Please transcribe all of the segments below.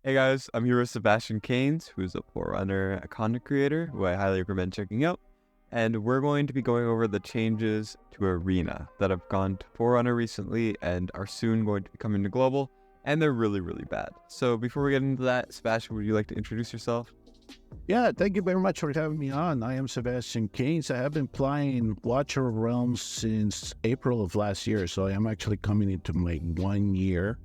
Hey guys, I'm here with Sebastian Keynes, who's a forerunner content creator who I highly recommend checking out. And we're going to be going over the changes to Arena that have gone to forerunner recently and are soon going to be coming to global, and they're really, really bad. So before we get into that, Sebastian, would you like to introduce yourself? Yeah, thank you very much for having me on. I am Sebastian Keynes. I have been playing Watcher of Realms since April of last year, so I am actually coming into my 1 year.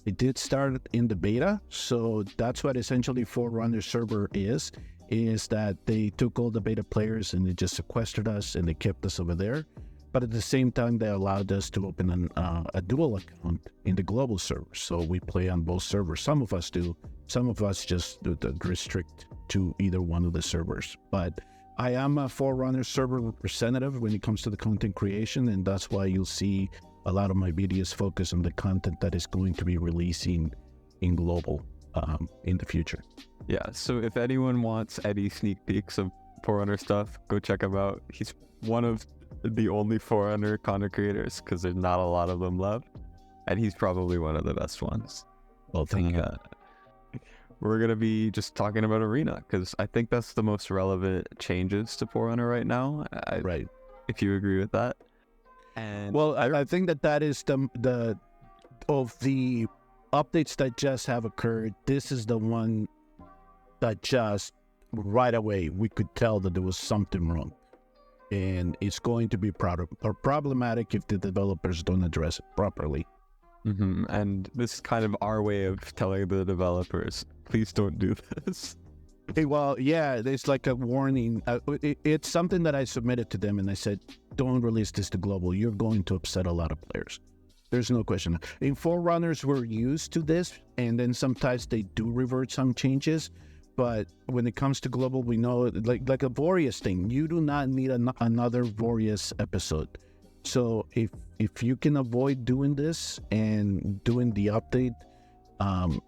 It did start in the beta, so that's what essentially Forerunner server is that they took all the beta players and they just sequestered us and they kept us over there. But at the same time, they allowed us to open a dual account in the global server. So we play on both servers. Some of us do. Some of us just do the restrict to either one of the servers. But I am a Forerunner server representative when it comes to the content creation, and that's why you'll see a lot of my videos focus on the content that is going to be releasing in global in the future. Yeah, so if anyone wants any sneak peeks of forerunner stuff, go check him out. He's one of the only forerunner content creators because there's not a lot of them left, and he's probably one of the best ones. Well, thank you. We're going to be just talking about Arena because I think that's the most relevant changes to forerunner right now. Right. If you agree with that. And well, I think that is the of the updates that just have occurred. This is the one that just right away we could tell that there was something wrong, and it's going to be problematic if the developers don't address it properly. And this is kind of our way of telling the developers, please don't do this. Hey, well, yeah, there's like a warning. It's something that I submitted to them, and I said, don't release this to global. You're going to upset a lot of players. There's no question. In Forerunners, we're used to this, and then sometimes they do revert some changes. But when it comes to global, we know, like a Vorious thing, you do not need another Vorious episode. So if you can avoid doing this and doing the update,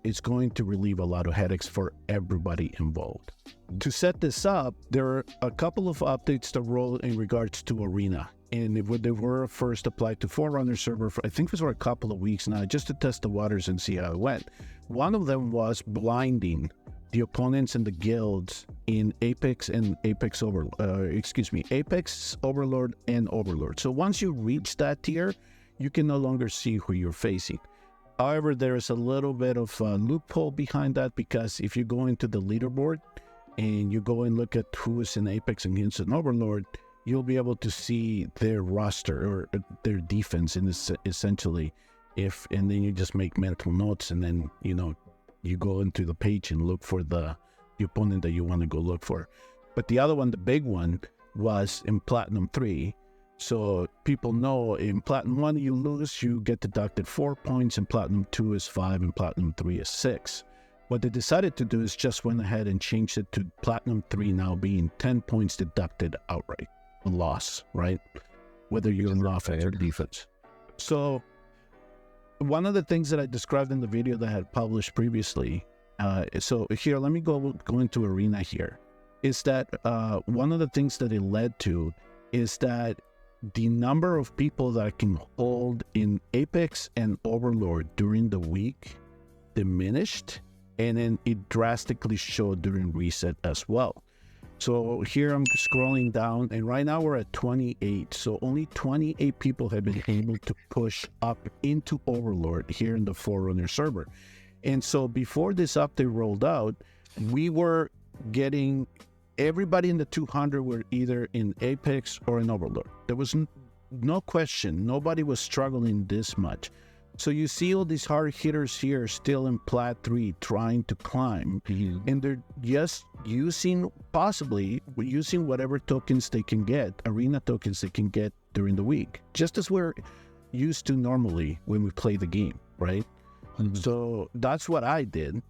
it's going to relieve a lot of headaches for everybody involved. To set this up, there are a couple of updates that roll in regards to Arena. And they were first applied to Forerunner server, I think it was for a couple of weeks now, just to test the waters and see how it went. One of them was blinding the opponents and the guilds in Apex and Apex Overlord, Apex Overlord and Overlord. So once you reach that tier, you can no longer see who you're facing. However, there is a little bit of a loophole behind that, because if you go into the leaderboard and you go and look at who is in Apex and who's in Overlord, you'll be able to see their roster or their defense in this, essentially. And then you just make mental notes, and then you go into the page and look for the opponent that you want to go look for. But the other one, the big one, was in Platinum 3. So people know in Platinum 1 you lose, you get deducted 4 points, and Platinum 2 is 5, and Platinum 3 is 6. What they decided to do is just went ahead and changed it to Platinum 3 now being 10 points deducted outright. A loss, right? Whether you're in offense or defense. So one of the things that I described in the video that I had published previously, so here, let me go into Arena here, is that one of the things that it led to is that the number of people that I can hold in Apex and Overlord during the week diminished, and then it drastically showed during reset as well. So here I'm scrolling down, and right now we're at 28. So only 28 people have been able to push up into Overlord here in the Forerunner server. And so before this update rolled out, we were getting everybody in the 200 were either in Apex or in Overlord. There was no question. Nobody was struggling this much. So you see all these hard hitters here still in Plat 3 trying to climb, and they're just possibly using whatever tokens they can get, Arena tokens they can get during the week, just as we're used to normally when we play the game, right? So that's what I did,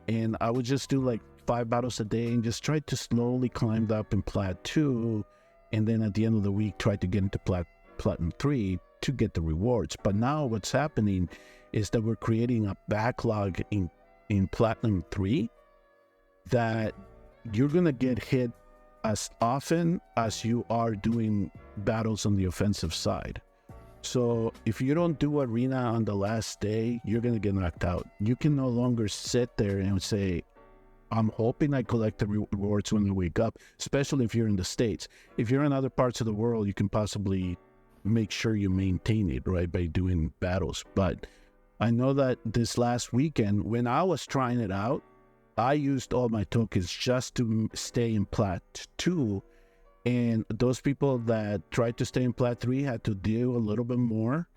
and I would just do like 5 battles a day and just try to slowly climb up in Plat 2, and then at the end of the week try to get into Platinum 3 to get the rewards. But now what's happening is that we're creating a backlog in Platinum 3 that you're going to get hit as often as you are doing battles on the offensive side. So if you don't do arena on the last day, you're going to get knocked out. You can no longer sit there and say, I'm hoping I collect the rewards when I wake up, especially if you're in the States. If you're in other parts of the world, you can possibly make sure you maintain it, right, by doing battles. But I know that this last weekend, when I was trying it out, I used all my tokens just to stay in Plat 2. And those people that tried to stay in Plat 3 had to do a little bit more.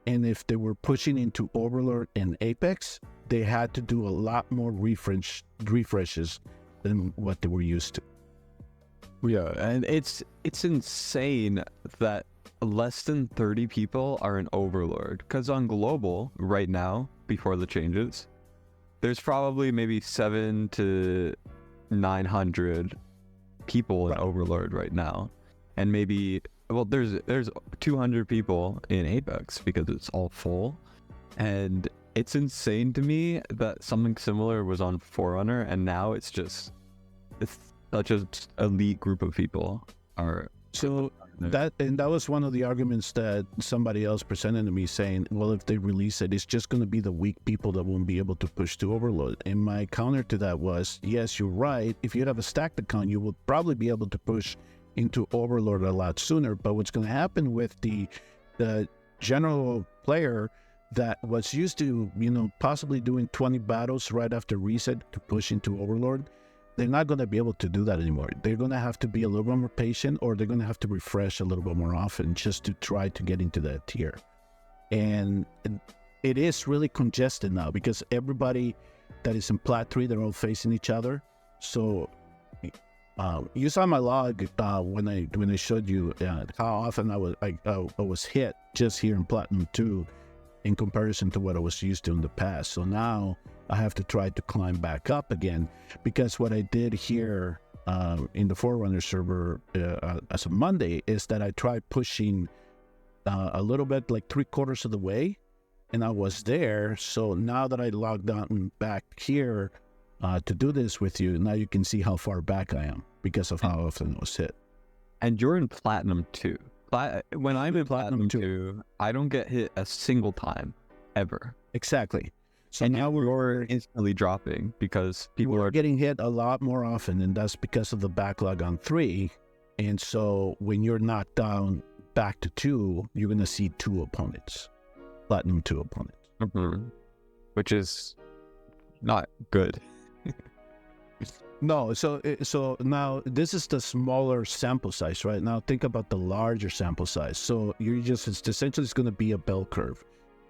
And if they were pushing into Overlord and Apex, they had to do a lot more refreshes than what they were used to. Yeah, and it's insane that less than 30 people are in Overlord. Because on Global, right now, before the changes, there's probably maybe 700 to 900 people in Overlord right now. And maybe, well, there's 200 people in Apex because it's all full. And it's insane to me that something similar was on Forerunner, and now it's such an elite group of people are. So that was one of the arguments that somebody else presented to me, saying, well, if they release it, it's just going to be the weak people that won't be able to push to Overload. And my counter to that was, yes, you're right. If you have a stacked account, you will probably be able to push into Overlord a lot sooner. But what's going to happen with the general player that was used to, possibly doing 20 battles right after reset to push into Overlord, they're not going to be able to do that anymore. They're going to have to be a little bit more patient, or they're going to have to refresh a little bit more often just to try to get into that tier. And it is really congested now because everybody that is in Plat 3, they're all facing each other. So you saw my log when I showed you how often I was hit just here in Platinum 2 in comparison to what I was used to in the past. So now I have to try to climb back up again, because what I did here in the Forerunner server as of Monday is that I tried pushing a little bit, like 3/4 of the way, and I was there. So now that I logged on back here to do this with you, now you can see how far back I am because of how often I was hit. And you're in Platinum 2. When I'm in Platinum 2, I don't get hit a single time, ever. Exactly. So and now we're instantly dropping because people are getting hit a lot more often, and that's because of the backlog on 3. And so when you're knocked down back to 2, you're going to see 2 opponents, Platinum 2 opponents. Mm-hmm. Which is not good. No, so now this is the smaller sample size, right? Now think about the larger sample size. So it's essentially going to be a bell curve,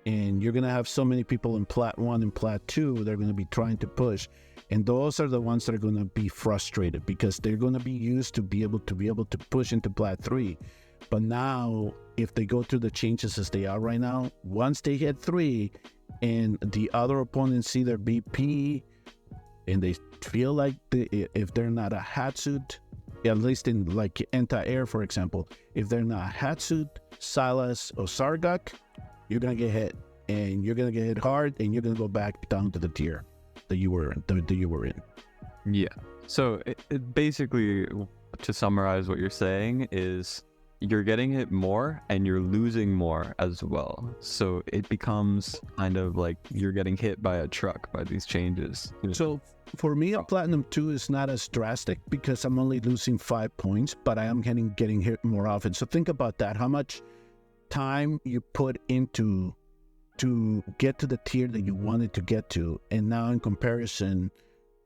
and you're going to have so many people in Plat 1 and Plat 2, they're going to be trying to push, and those are the ones that are going to be frustrated because they're going to be used to be able to push into Plat 3. But now, if they go through the changes as they are right now, once they hit 3 and the other opponents see their BP, and they feel like if they're not a Hatsuit, at least in like anti-air, for example, if they're not Hatsuit, Silas, or Sargak, you're going to get hit. And you're going to get hit hard, and you're going to go back down to the tier that you were in. Yeah. So it basically, to summarize what you're saying, is you're getting hit more and you're losing more as well. So it becomes kind of like you're getting hit by a truck by these changes. So for me, a Platinum 2 is not as drastic because I'm only losing 5 points, but I am getting hit more often. So think about that. How much time you put into to get to the tier that you wanted to get to, and now in comparison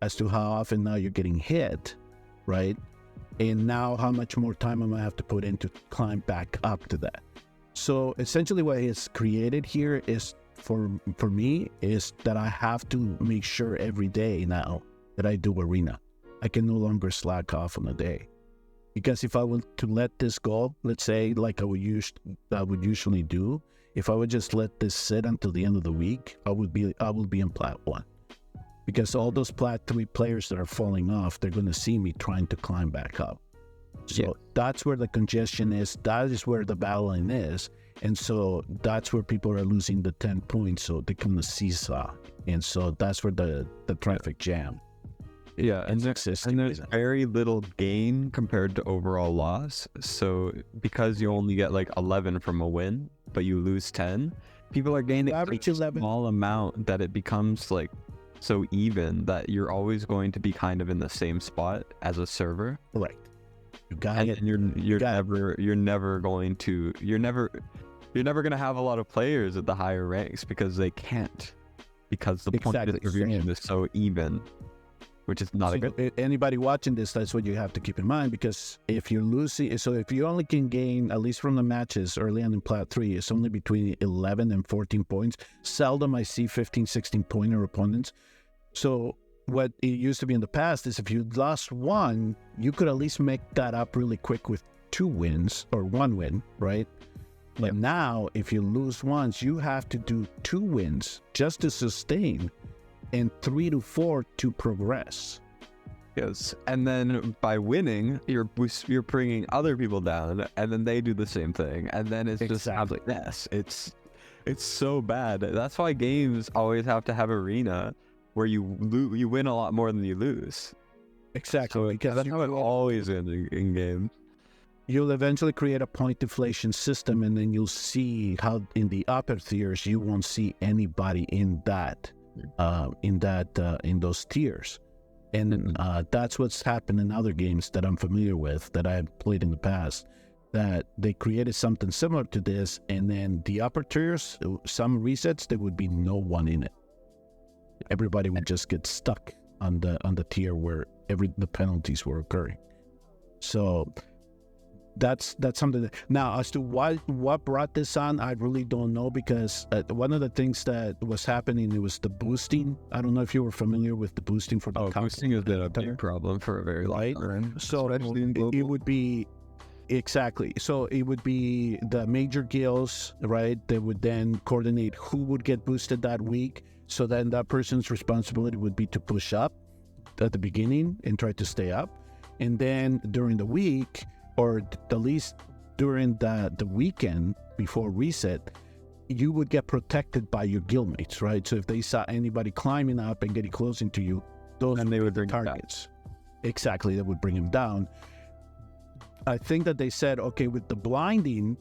as to how often now you're getting hit, right? And now how much more time I'm going to have to put in to climb back up to that. So essentially what is created here is, for me, is that I have to make sure every day now that I do arena. I can no longer slack off on a day. Because if I were to let this go, let's say like I would usually do, if I would just let this sit until the end of the week, I would be in Plat 1. Because all those Plat 3 players that are falling off, they're going to see me trying to climb back up. So that's where the congestion is. That is where the battling is. And so that's where people are losing the 10 points. So they come to seesaw. And so that's where the traffic jam. Yeah, and there's very little gain compared to overall loss. So because you only get like 11 from a win, but you lose 10, people are gaining Average such a 11. small amount that it becomes like so even that you're always going to be kind of in the same spot as a server. Right. You got And it. you're never going to have a lot of players at the higher ranks because they can't, because the point of distribution is so even, which is not a good. Anybody watching this, that's what you have to keep in mind, because if you're losing, so if you only can gain, at least from the matches early on in Plat 3, it's only between 11 and 14 points. Seldom I see 15, 16 pointer opponents. So what it used to be in the past is if you lost one, you could at least make that up really quick with 2 wins or 1 win, right? But now, if you lose once, you have to do 2 wins just to sustain and 3 to 4 to progress. Yes, and then by winning, you're bringing other people down, and then they do the same thing, and then it's just yes, it's so bad. That's why games always have to have arena where you win a lot more than you lose. Exactly, So because that's how it always ends in games. You'll eventually create a point deflation system, and then you'll see how in the upper tiers you won't see anybody in those tiers, and that's what's happened in other games that I'm familiar with that I've played in the past. That they created something similar to this, and then the upper tiers, some resets, there would be no one in it. Everybody would just get stuck on the tier where the penalties were occurring. So that's something that, now as to what brought this on, I really don't know, because one of the things that was happening, it was the boosting. I don't know if you were familiar with the boosting for the boosting has been a big problem for a very long time. So it would be exactly. So it would be the major guilds, right? They would then coordinate who would get boosted that week. So then that person's responsibility would be to push up at the beginning and try to stay up. And then during the week, or at least during the weekend before reset, you would get protected by your guildmates, right? So if they saw anybody climbing up and getting close into you, those and they would bring targets. Exactly, that would bring him down. I think that they said, okay, with the blinding,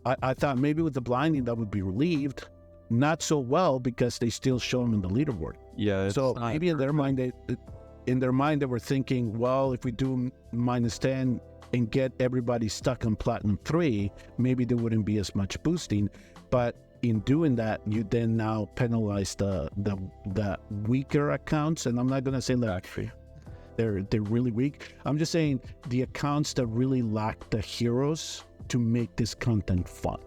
I thought maybe with the blinding that would be relieved. Not so well, because they still show them in the leaderboard. Yeah. So maybe in their mind, they were thinking, well, if we do -10 and get everybody stuck on Platinum 3, maybe there wouldn't be as much boosting. But in doing that, you then now penalize the weaker accounts. And I'm not going to say that they're really weak. I'm just saying the accounts that really lack the heroes to make this content fun.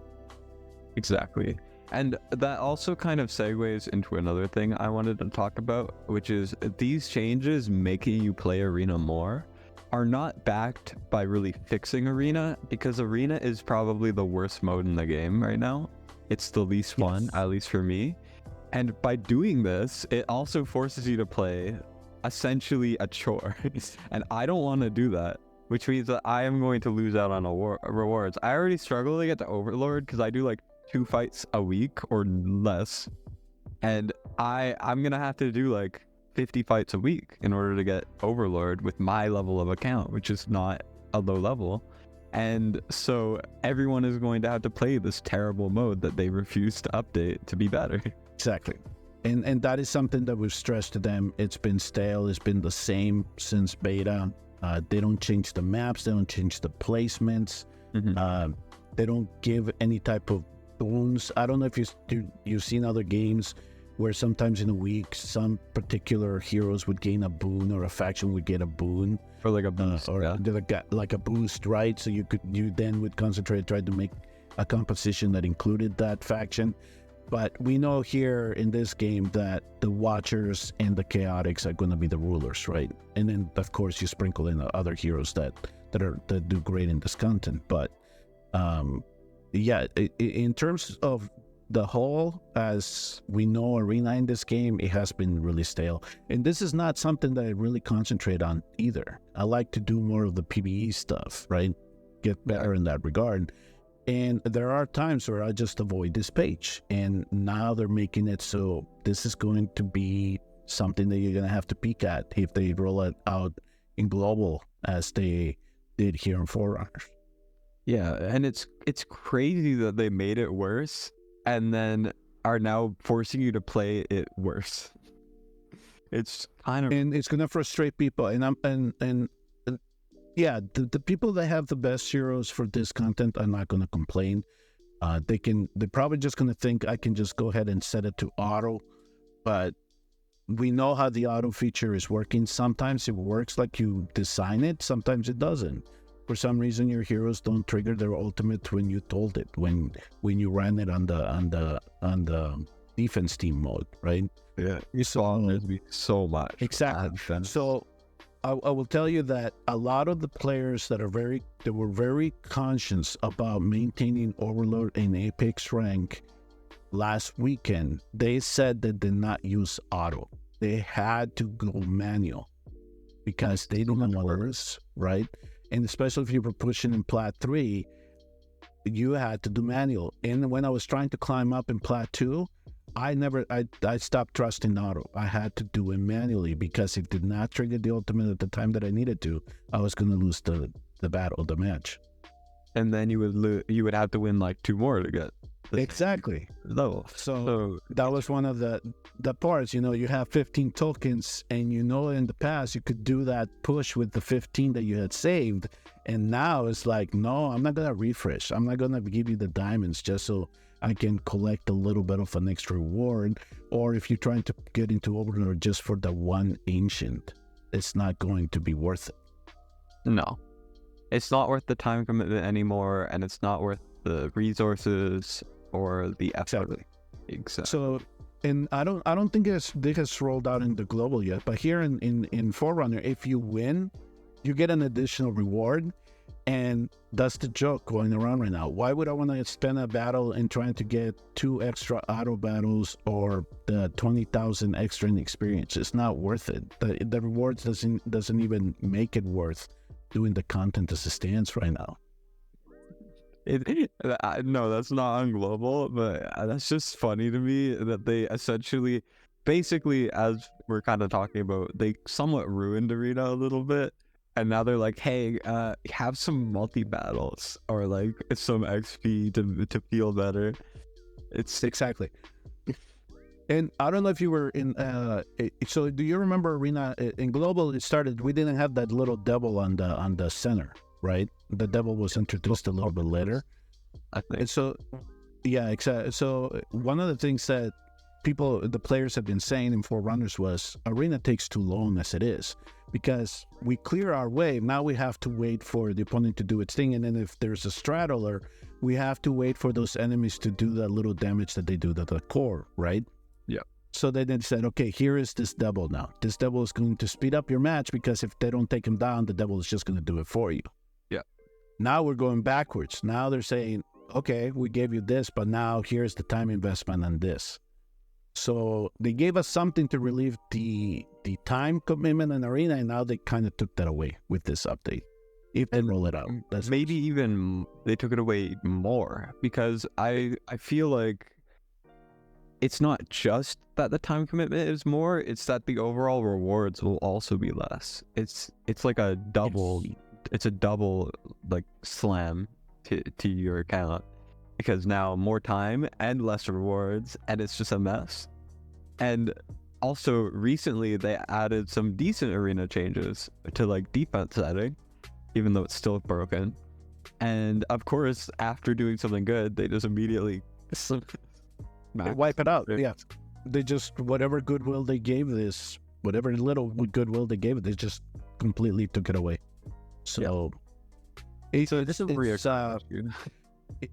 Exactly. And that also kind of segues into another thing I wanted to talk about, which is these changes making you play Arena more are not backed by really fixing Arena, because Arena is probably the worst mode in the game right now. It's the least fun, at least for me. And by doing this, it also forces you to play essentially a chore. And I don't want to do that, which means that I am going to lose out on rewards. I already struggle to get to Overlord because I do like 2 fights a week or less, and I'm gonna have to do like 50 fights a week in order to get Overlord with my level of account, which is not a low level. And so everyone is going to have to play this terrible mode that they refuse to update to be better. Exactly. And that is something that we've stressed to them. It's been stale. It's been the same since beta. They don't change the maps. They don't change the placements. They don't give any type of boons. I don't know if you've seen other games where sometimes in a week some particular heroes would gain a boon, or a faction would get a boon, or like a boost, like a boost, right? So you then would concentrate, try to make a composition that included that faction. But we know here in this game that the Watchers and the Chaotics are going to be the rulers, right? And then of course you sprinkle in other heroes that do great in this content. But in terms of the whole, as we know, Arena in this game, it has been really stale. And this is not something that I really concentrate on either. I like to do more of the PvE stuff, right? Get better in that regard. And there are times where I just avoid this page. And now they're making it so this is going to be something that you're going to have to peek at if they roll it out in global, as they did here in Forerunners. Yeah, and it's crazy that they made it worse and then are now forcing you to play it worse. It's kind of And it's gonna frustrate people. And yeah, the people that have the best heroes for this content are not gonna complain. They're probably just gonna think I can just go ahead and set it to auto, but we know how the auto feature is working. Sometimes it works like you design it, sometimes it doesn't. For some reason, your heroes don't trigger their ultimate when you told it, when you ran it on the defense team mode, right? yeah. You saw there's be so much. Exactly. So I will tell you that a lot of the players that were very conscious about maintaining Overlord and Apex rank last weekend, they said they did not use auto. They had to go manual because they didn't want worse, right? And especially if you were pushing in Plat 3, you had to do manual. And when I was trying to climb up in Plat 2, I stopped trusting auto. I had to do it manually because if it did not trigger the ultimate at the time that I needed to, I was going to lose the battle, the match. And then you would have to win like 2 more to get Exactly. level. So that was one of the parts. You have 15 tokens, and in the past you could do that push with the 15 that you had saved, and now it's like, no, I'm not gonna refresh. I'm not gonna give you the diamonds just so I can collect a little bit of an extra reward. Or if you're trying to get into Overlord just for the one ancient, it's not going to be worth it. No, it's not worth the time commitment anymore, and it's not worth the resources or the effort. Exactly. So, and I don't think they has rolled out in the global yet, but here in Forerunner, if you win, you get an additional reward, and that's the joke going around right now. Why would I want to spend a battle and trying to get 2 extra auto battles or the 20,000 extra in experience? It's not worth it. The rewards doesn't even make it worth doing the content as it stands right now. No, that's not on global, but that's just funny to me that they essentially, basically, as we're kind of talking about, they somewhat ruined Arena a little bit, and now they're like, hey, have some multi-battles, or like some XP to feel better. It's exactly. And I don't know if you were in, so do you remember Arena, in global, it started, we didn't have that little devil on the center, right? The devil was introduced a little bit later. I think. And so, yeah, exactly. So one of the things that the players have been saying in Forerunners was Arena takes too long as it is, because we clear our wave. Now we have to wait for the opponent to do its thing. And then if there's a straddler, we have to wait for those enemies to do that little damage that they do to the core, right? Yeah. So they then said, okay, here is this devil now. This devil is going to speed up your match, because if they don't take him down, the devil is just going to do it for you. Yeah. Now we're going backwards. Now they're saying, okay, we gave you this, but now here's the time investment on this. So they gave us something to relieve the time commitment in Arena, and now they kind of took that away with this update. If they roll it out. Maybe even they took it away more, because I feel like it's not just that the time commitment is more, it's that the overall rewards will also be less. It's like a double, it's a double like slam to your account, because now more time and less rewards, and it's just a mess. And also recently they added some decent Arena changes to like defense setting, even though it's still broken. And of course, after doing something good, they just immediately they wipe it out. Yeah, they just, whatever goodwill they gave this, whatever little goodwill they gave it, they just completely took it away. So so this is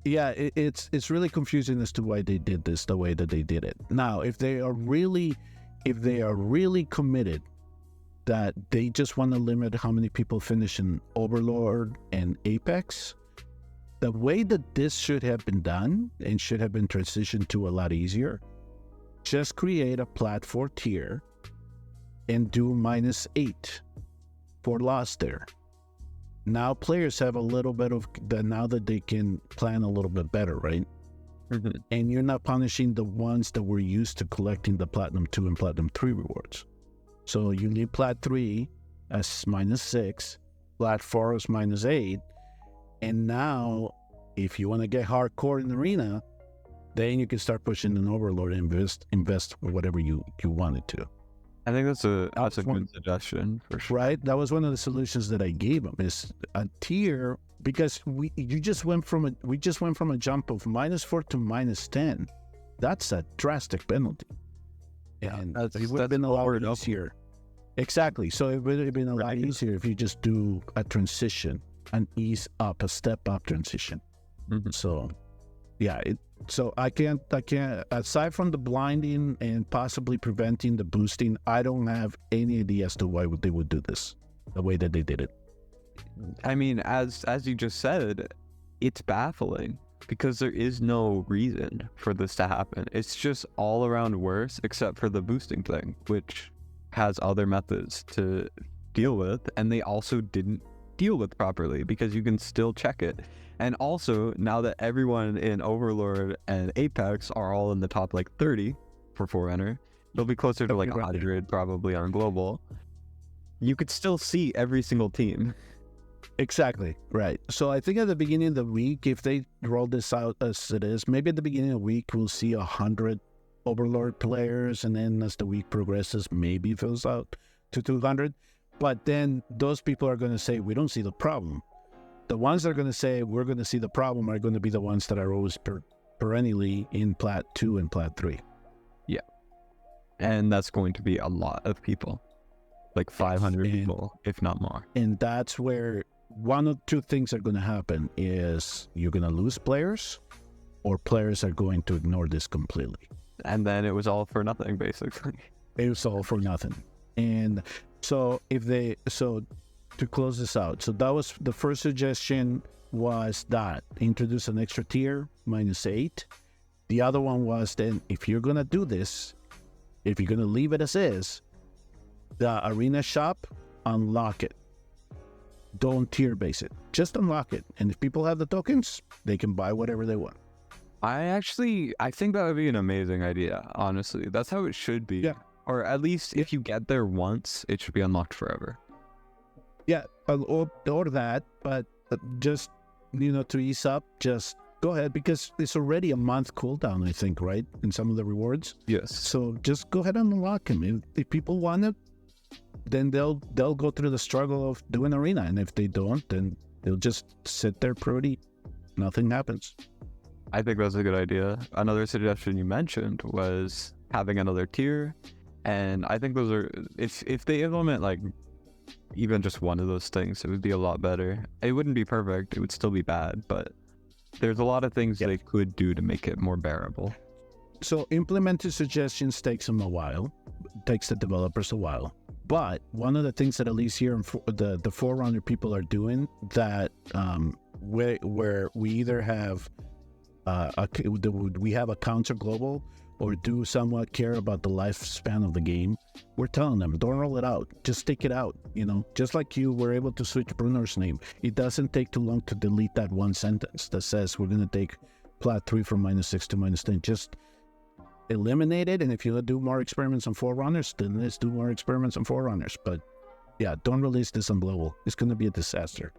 it's really confusing as to why they did this the way that they did it. Now, if they are really committed that they just want to limit how many people finish in Overlord and Apex, the way that this should have been done and should have been transitioned to a lot easier, just create a Plat 4 tier and do -8 for loss there. Now players have a little bit of that, now that they can plan a little bit better, right? Mm-hmm. And you're not punishing the ones that were used to collecting the Platinum 2 and Platinum 3 rewards. So you leave Plat 3 as -6, Plat 4 as -8, And now, if you want to get hardcore in arena, then you can start pushing an overlord and invest for whatever you wanted to. I think that's a good suggestion for sure. Right? That was one of the solutions that I gave them, is a tier, because we just went from a jump of -4 to -10. That's a drastic penalty. And it would have been a lot easier. Exactly. So it would have been a lot easier if you just do a transition, an ease up, a step up transition. Mm-hmm. So, yeah. So I can't. Aside from the blinding and possibly preventing the boosting, I don't have any idea as to why they would do this the way that they did it. I mean, as you just said, it's baffling because there is no reason for this to happen. It's just all around worse, except for the boosting thing, which has other methods to deal with, and they also didn't deal with properly because you can still check it. And also, now that everyone in Overlord and Apex are all in the top 30 for Forerunner, they'll be closer to 100 probably on global. You could still see every single team. Exactly, right. So I think at the beginning of the week, if they roll this out as it is, maybe at the beginning of the week, we'll see 100 Overlord players, and then as the week progresses, maybe it fills out to 200. But then those people are going to say, we don't see the problem. The ones that are going to say we're going to see the problem are going to be the ones that are always perennially in Plat 2 and Plat 3. Yeah. And that's going to be a lot of people. 500 people, if not more. And that's where one of two things are going to happen is you're going to lose players, or players are going to ignore this completely. And then it was all for nothing, basically. It was all for nothing. And so to close this out, so that was the first suggestion, was that introduce an extra tier, -8. The other one was, then if you're going to do this, if you're going to leave it as is, the arena shop, unlock it. Don't tier base it. Just unlock it. And if people have the tokens, they can buy whatever they want. I think that would be an amazing idea, honestly. That's how it should be. Yeah. Or at least if you get there once, it should be unlocked forever. Yeah, or that, but just, to ease up, just go ahead, because it's already a month cooldown, I think, right? In some of the rewards. Yes. So just go ahead and unlock them. If people want it, then they'll go through the struggle of doing arena, and if they don't, then they'll just sit there pretty. Nothing happens. I think that's a good idea. Another suggestion you mentioned was having another tier, and I think those are, if they implement even just one of those things, it would be a lot better. It wouldn't be perfect, it would still be bad, but there's a lot of things they could do to make it more bearable. So implementing suggestions takes them a while, takes the developers a while. But one of the things that at least here in the Forerunner people are doing, that where we either have we have a counter global, or do somewhat care about the lifespan of the game, we're telling them, don't roll it out, just stick it out. Just like you were able to switch Bruno's name, it doesn't take too long to delete that one sentence that says we're going to take Plat 3 from -6 to -10. Just eliminate it, and if you do more experiments on Forerunners, then let's do more experiments on Forerunners. But yeah, don't release this on global. It's going to be a disaster.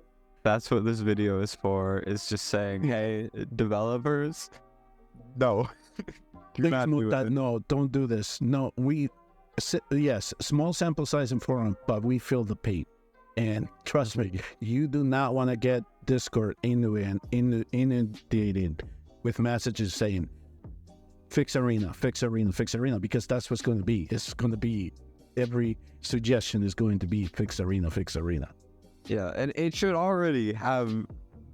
That's what this video is for, is just saying, hey, developers, no. Do not do it. No, don't do this. No, yes, small sample size in Forerunner, but we feel the pain. And trust me, you do not want to get Discord inundated with messages saying, fix arena, fix arena, fix arena, because that's what's going to be. It's going to be, every suggestion is going to be fix arena, fix arena. Yeah, and it should already have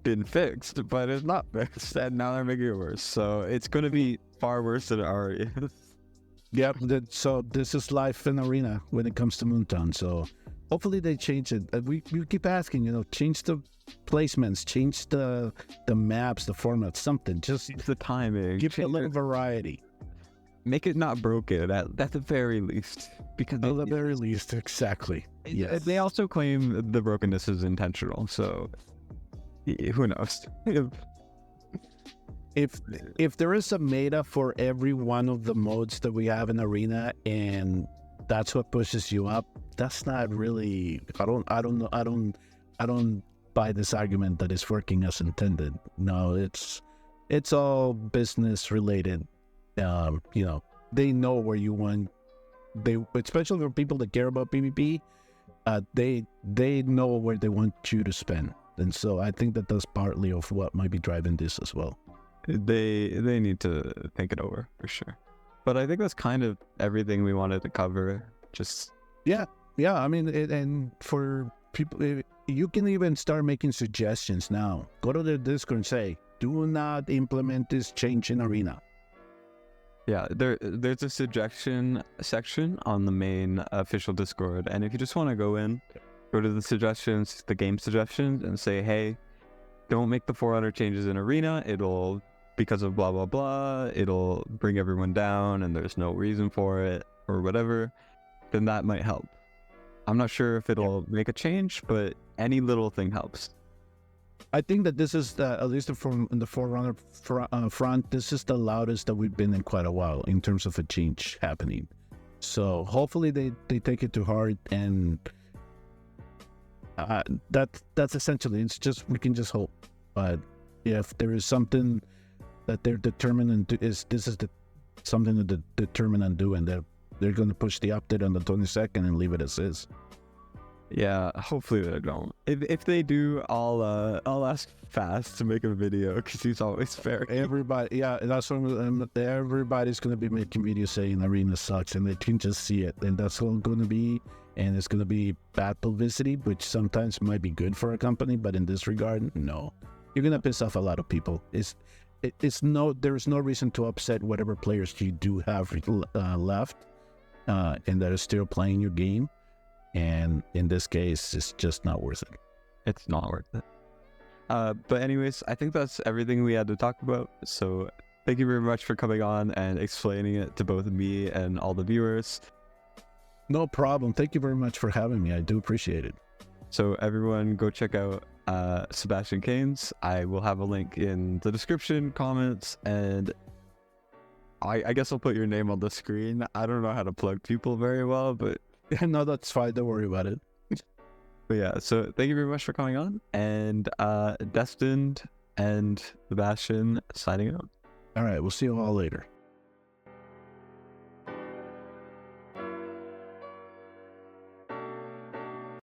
been fixed, but it's not fixed, and now they're making it worse. So it's going to be far worse than it already is. Yep, so this is life in arena when it comes to Moonton. So hopefully they change it. We keep asking, change the placements, change the maps, the format, something. Just change the timing. Give it a little variety. Make it not broken at the very least. Because at the very least, exactly. Yes. They also claim the brokenness is intentional, so who knows? If there is a meta for every one of the modes that we have in arena, and that's what pushes you up, that's not really. I don't buy this argument that it's working as intended. No, it's all business related. They know where you want. They, especially for people that care about PvP, they know where they want you to spend, and so I think that that's partly of what might be driving this as well. They need to think it over for sure. But I think that's kind of everything we wanted to cover. Just yeah. I mean, and for people, you can even start making suggestions now. Go to the Discord and say, "Do not implement this change in Arena." yeah, there's a suggestion section on the main official Discord, and if you just want to go to the suggestions, the game suggestions, and say, hey, don't make the forerunner changes in Arena. It'll, because of blah blah blah, it'll bring everyone down, and there's no reason for it or whatever. Then that might help. I'm not sure if it'll make a change, but any little thing helps. I think that this is at least from the forerunner front, this is the loudest that we've been in quite a while in terms of a change happening. So hopefully they take it to heart, and that's essentially, it's just, we can just hope. But if there is something that they're determined and this is something that they're determined and do, and they're going to push the update on the 22nd and leave it as is. Yeah, hopefully they don't. If they do, I'll ask Fast to make a video because he's always fair. Everybody, yeah, that's what everybody's going to be making videos saying Arena sucks, and they can just see it, and that's all going to be, and it's going to be bad publicity, which sometimes might be good for a company, but in this regard, no, you're going to piss off a lot of people. There's no reason to upset whatever players you do have left, and that are still playing your game. And in this case, it's just not worth it. It's not worth it. But anyways, I think that's everything we had to talk about. So thank you very much for coming on and explaining it to both me and all the viewers. No problem. Thank you very much for having me. I do appreciate it. So everyone go check out Sebastian Canes. I will have a link in the description, comments, and I guess I'll put your name on the screen. I don't know how to plug people very well, but no, that's fine. Don't worry about it. But yeah, so thank you very much for coming on, and Destined and Sebastian signing out. All right, we'll see you all later.